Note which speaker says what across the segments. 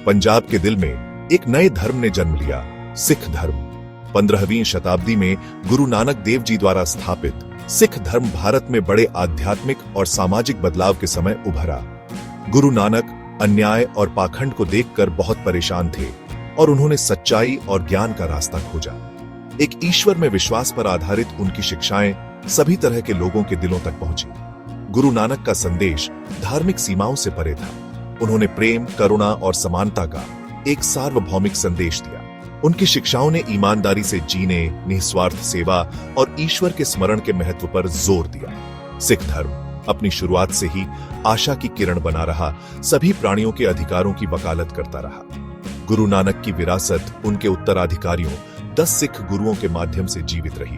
Speaker 1: पंजाब के दिल में एक नए धर्म ने जन्म लिया, सिख धर्म। 15वीं शताब्दी में गुरु नानक देव जी द्वारा स्थापित सिख धर्म भारत में बड़े आध्यात्मिक और सामाजिक बदलाव के समय उभरा। गुरु नानक अन्याय और पाखंड को देखकर बहुत परेशान थे और उन्होंने सच्चाई और ज्ञान का रास्ता खोजा। एक ईश्वर में विश्वास पर आधारित उनकी शिक्षाएं सभी तरह के लोगों के दिलों तक पहुंची। गुरु नानक का संदेश धार्मिक सीमाओं से परे था। उन्होंने प्रेम, करुणा और समानता का एक सार्वभौमिक संदेश दिया। उनकी शिक्षाओं ने ईमानदारी से जीने, निस्वार्थ सेवा और ईश्वर के स्मरण के महत्व पर जोर दिया। सिख धर्म अपनी शुरुआत से ही आशा की किरण बना रहा, सभी प्राणियों के अधिकारों की वकालत करता रहा। गुरु नानक की विरासत उनके उत्तराधिकारियों 10 सिख गुरुओं के माध्यम से जीवित रही।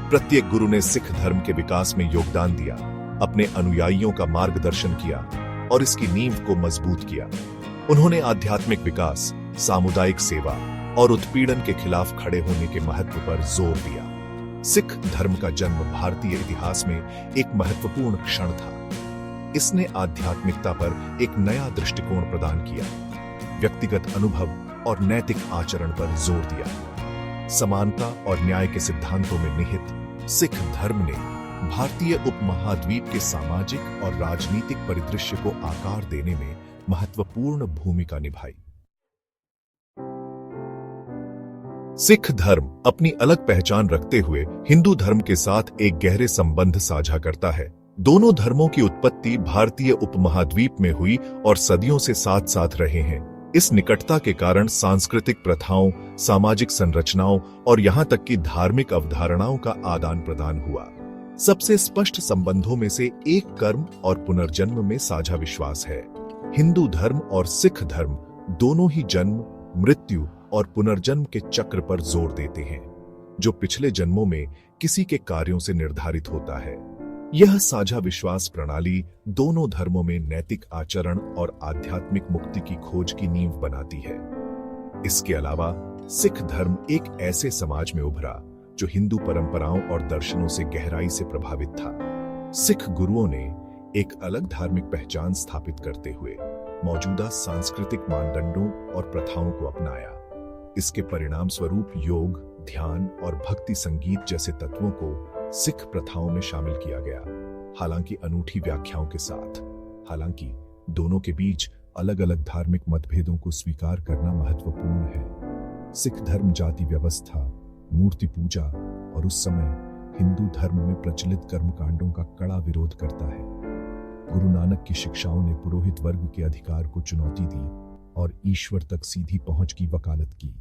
Speaker 1: प्रत्येक गुरु ने सिख धर्म के विकास में योगदान दिया, अपने अनुयायियों का मार्गदर्शन किया और इसकी नींव को मजबूत किया। उन्होंने आध्यात्मिक विकास, सामुदायिक सेवा और उत्पीड़न के खिलाफ खड़े होने के महत्व पर जोर दिया। सिख धर्म का जन्म भारतीय इतिहास में एक महत्वपूर्ण क्षण था। इसने आध्यात्मिकता पर एक नया दृष्टिकोण प्रदान किया, व्यक्तिगत अनुभव और नैतिक आचरण पर जोर दिया। समानता और न्याय के सिद्धांतों में निहित सिख धर्म ने भारतीय उपमहाद्वीप के सामाजिक और राजनीतिक परिदृश्य को आकार देने में महत्वपूर्ण भूमिका निभाई। सिख धर्म अपनी अलग पहचान रखते हुए हिंदू धर्म के साथ एक गहरे संबंध साझा करता है। दोनों धर्मों की उत्पत्ति भारतीय उपमहाद्वीप में हुई और सदियों से साथ साथ रहे हैं। इस निकटता के कारण सांस्कृतिक प्रथाओं, सामाजिक संरचनाओं और यहां तक कि धार्मिक अवधारणाओं का आदान प्रदान हुआ। सबसे स्पष्ट संबंधों में से एक कर्म और पुनर्जन्म में साझा विश्वास है। हिंदू धर्म और सिख धर्म दोनों ही जन्म, मृत्यु और पुनर्जन्म के चक्र पर जोर देते हैं, जो पिछले जन्मों में किसी के कार्यों से निर्धारित होता है। यह साझा विश्वास प्रणाली दोनों धर्मों में नैतिक आचरण और आध्यात्मिक मुक्ति की खोज की नींव बनाती है। इसके अलावा सिख धर्म एक ऐसे समाज में उभरा जो हिंदू परंपराओं और दर्शनों से गहराई से प्रभावित था। सिख गुरुओं ने एक अलग धार्मिक पहचान स्थापित करते हुए मौजूदा सांस्कृतिक मानदंडों और प्रथाओं को अपनाया। इसके परिणाम स्वरूप योग, ध्यान और भक्ति संगीत जैसे तत्वों को सिख प्रथाओं में शामिल किया गया, हालांकि अनूठी व्याख्याओं के साथ। हालांकि दोनों के बीच अलग अलग धार्मिक मतभेदों को स्वीकार करना महत्वपूर्ण है। सिख धर्म जाति व्यवस्था, मूर्ति पूजा और उस समय हिंदू धर्म में प्रचलित कर्मकांडों का कड़ा विरोध करता है। गुरु नानक की शिक्षाओं ने पुरोहित वर्ग के अधिकार को चुनौती दी और ईश्वर तक सीधी पहुंच की वकालत की।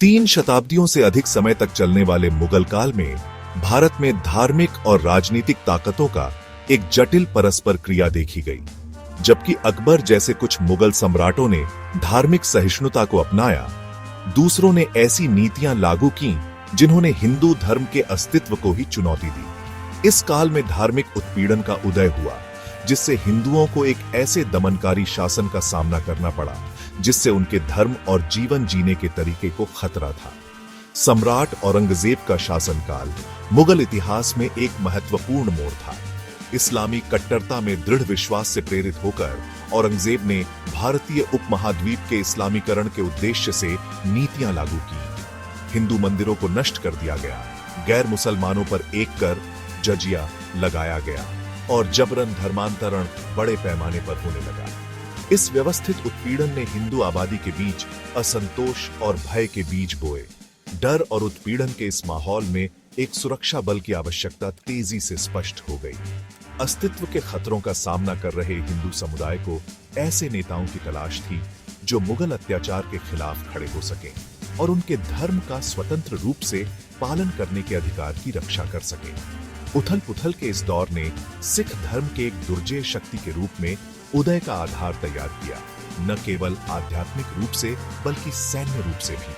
Speaker 1: 3 शताब्दियों से अधिक समय तक चलने वाले मुगल काल में भारत में धार्मिक और राजनीतिक ताकतों का एक जटिल परस्पर क्रिया देखी गई। जबकि अकबर जैसे कुछ मुगल सम्राटों ने धार्मिक सहिष्णुता को अपनाया, दूसरों ने ऐसी नीतियां लागू की जिन्होंने हिंदू धर्म के अस्तित्व को ही चुनौती दी। इस काल में धार्मिक उत्पीड़न का उदय हुआ, जिससे हिंदुओं को एक ऐसे दमनकारी शासन का सामना करना पड़ा जिससे उनके धर्म और जीवन जीने के तरीके को खतरा था। सम्राट औरंगजेब का शासनकाल मुगल इतिहास में एक महत्वपूर्ण मोड़ था। इस्लामी कट्टरता में दृढ़ विश्वास से प्रेरित होकर औरंगजेब ने भारतीय उपमहाद्वीप के इस्लामीकरण के उद्देश्य से नीतियां लागू की। हिंदू मंदिरों को नष्ट कर दिया गया, गैर मुसलमानों पर एक कर जजिया लगाया गया और जबरन धर्मांतरण बड़े पैमाने पर होने लगा। इस व्यवस्थित उत्पीड़न ने हिंदू आबादी के बीच असंतोष और भय के बीज बोए। डर और उत्पीड़न के इस माहौल में एक सुरक्षा बल की आवश्यकता तेजी से स्पष्ट हो गई। अस्तित्व के खतरों का सामना कर रहे हिंदू समुदाय को ऐसे नेताओं की तलाश थी जो मुगल अत्याचार के खिलाफ खड़े हो सकें और उनके धर्म का स्वतंत्र रूप से पालन करने के अधिकार की रक्षा कर सकें। उथल पुथल के इस दौर ने सिख धर्म के एक दुर्जय शक्ति के रूप में उदय का आधार तैयार किया, न केवल आध्यात्मिक रूप से बल्कि सैन्य रूप से भी।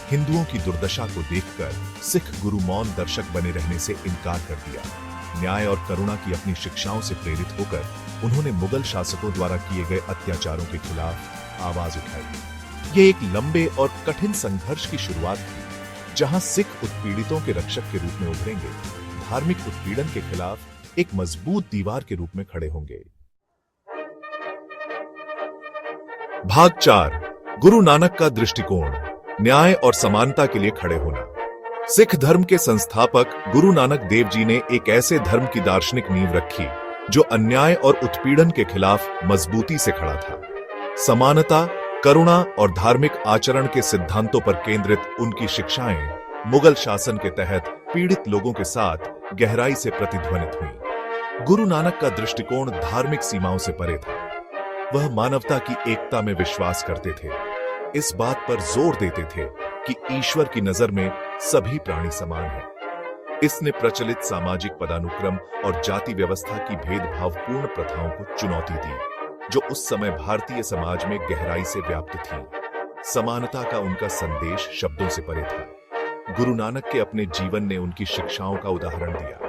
Speaker 1: हिंदुओं की दुर्दशा को देखकर सिख गुरु मौन दर्शक बने रहने से इनकार कर दिया। न्याय और करुणा की अपनी शिक्षाओं से प्रेरित होकर उन्होंने मुगल शासकों द्वारा किए गए अत्याचारों के खिलाफ आवाज उठाई। ये एक लंबे और कठिन संघर्ष की शुरुआत थी, जहां सिख उत्पीड़ितों के रक्षक के रूप में उभरेंगे, धार्मिक उत्पीड़न के खिलाफ एक मजबूत दीवार के रूप में खड़े होंगे। भाग 4 गुरु नानक का दृष्टिकोण, न्याय और समानता के लिए खड़े होना। सिख धर्म के संस्थापक गुरु नानक देव जी ने एक ऐसे धर्म की दार्शनिक नींव रखी जो अन्याय और उत्पीड़न के खिलाफ मजबूती से खड़ा था। समानता, करुणा और धार्मिक आचरण के सिद्धांतों पर केंद्रित उनकी शिक्षाएं मुगल शासन के तहत पीड़ित लोगों के साथ गहराई से प्रतिध्वनित हुई। गुरु नानक का दृष्टिकोण धार्मिक सीमाओं से परे था। वह मानवता की एकता में विश्वास करते थे, इस बात पर जोर देते थे कि ईश्वर की नजर में सभी प्राणी समान हैं। इसने प्रचलित सामाजिक पदानुक्रम और जाति व्यवस्था की भेदभावपूर्ण प्रथाओं को चुनौती दी, जो उस समय भारतीय समाज में गहराई से व्याप्त थी। समानता का उनका संदेश शब्दों से परे था। गुरु नानक के अपने जीवन ने उनकी शिक्षाओं का उदाहरण दिया।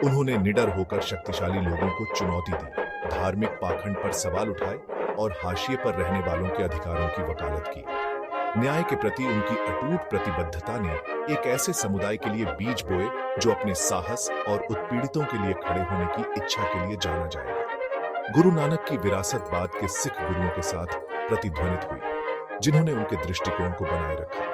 Speaker 1: उन्होंने निडर होकर शक्तिशाली लोगों को चुनौती दी, धार्मिक पाखंड पर सवाल उठाए और हाशिए पर रहने वालों के अधिकारों की वकालत की। न्याय के प्रति उनकी अटूट प्रतिबद्धता ने एक ऐसे समुदाय के लिए बीज बोए जो अपने साहस और उत्पीड़ितों के लिए खड़े होने की इच्छा के लिए जाना जाएगा। गुरु नानक की विरासत बाद के सिख गुरुओं के साथ प्रतिध्वनित हुई, जिन्होंने उनके दृष्टिकोण को बनाए रखा।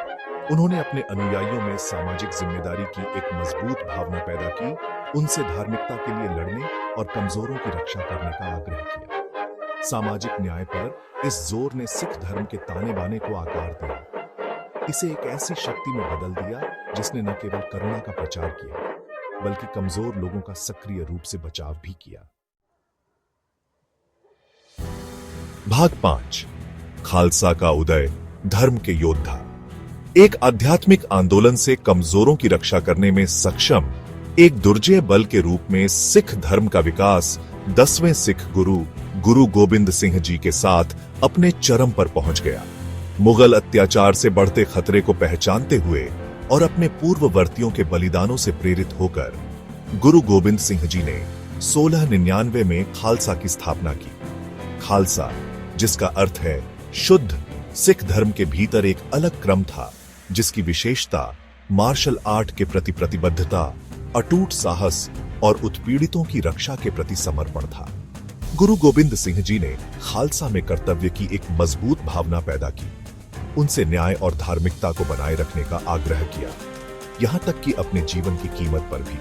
Speaker 1: उन्होंने अपने अनुयायियों में सामाजिक जिम्मेदारी की एक मजबूत भावना पैदा की, उनसे धार्मिकता के लिए लड़ने और कमजोरों की रक्षा करने का आग्रह किया। सामाजिक न्याय पर इस जोर ने सिख धर्म के ताने बाने को आकार दिया, इसे एक ऐसी शक्ति में बदल दिया जिसने न केवल करुणा का प्रचार किया, बल्कि कमजोर लोगों का सक्रिय रूप से बचाव भी किया। भाग 5 खालसा का उदय, धर्म के योद्धा। एक आध्यात्मिक आंदोलन से कमजोरों की रक्षा करने में सक्षम एक दुर्जय बल के रूप में सिख धर्म का विकास 10वें सिख गुरु गुरु गोबिंद सिंह जी के साथ अपने चरम पर पहुंच गया। मुगल अत्याचार से बढ़ते खतरे को पहचानते हुए और अपने पूर्ववर्तियों के बलिदानों से प्रेरित होकर गुरु गोबिंद सिंह जी ने 1699 में खालसा की स्थापना की। खालसा, जिसका अर्थ है शुद्ध, सिख धर्म के भीतर एक अलग क्रम था, जिसकी विशेषता मार्शल आर्ट के प्रति प्रतिबद्धता, अटूट साहस और उत्पीड़ितों की रक्षा के प्रति समर्पण था। गुरु गोबिंद सिंह जी ने खालसा में कर्तव्य की एक मजबूत भावना पैदा की, उनसे न्याय और धार्मिकता को बनाए रखने का आग्रह किया, यहां तक कि अपने जीवन की कीमत पर भी।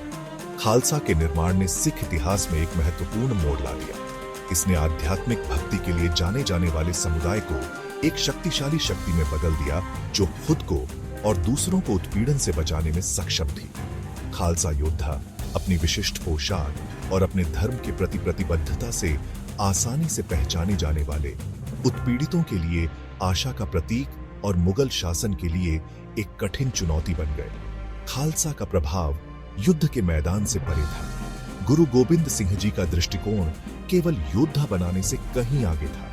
Speaker 1: खालसा के निर्माण ने सिख इतिहास में एक महत्वपूर्ण मोड़ ला दिया। इसने आध्यात्मिक भक्ति के लिए जाने जाने वाले समुदाय को एक शक्तिशाली शक्ति में बदल दिया, जो खुद को और दूसरों को उत्पीड़न से बचाने में सक्षम थी। खालसा योद्धा अपनी विशिष्ट पोशाक और अपने धर्म के प्रति प्रतिबद्धता से आसानी से पहचाने जाने वाले उत्पीड़ितों के लिए आशा का प्रतीक और मुगल शासन के लिए एक कठिन चुनौती बन गए। खालसा का प्रभाव युद्ध के मैदान से परे था। गुरु गोबिंद सिंह जी का दृष्टिकोण केवल योद्धा बनाने से कहीं आगे था।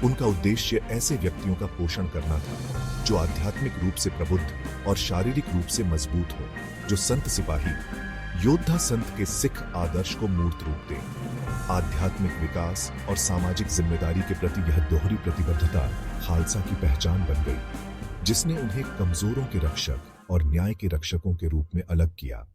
Speaker 1: उनका उद्देश्य ऐसे व्यक्तियों का पोषण करना था जो आध्यात्मिक रूप से प्रबुद्ध और शारीरिक रूप से मजबूत हो, जो संत सिपाही, योद्धा संत के सिख आदर्श को मूर्त रूप दें। आध्यात्मिक विकास और सामाजिक जिम्मेदारी के प्रति यह दोहरी प्रतिबद्धता खालसा की पहचान बन गई, जिसने उन्हें कमजोरों के रक्षक और न्याय के रक्षकों के रूप में अलग किया।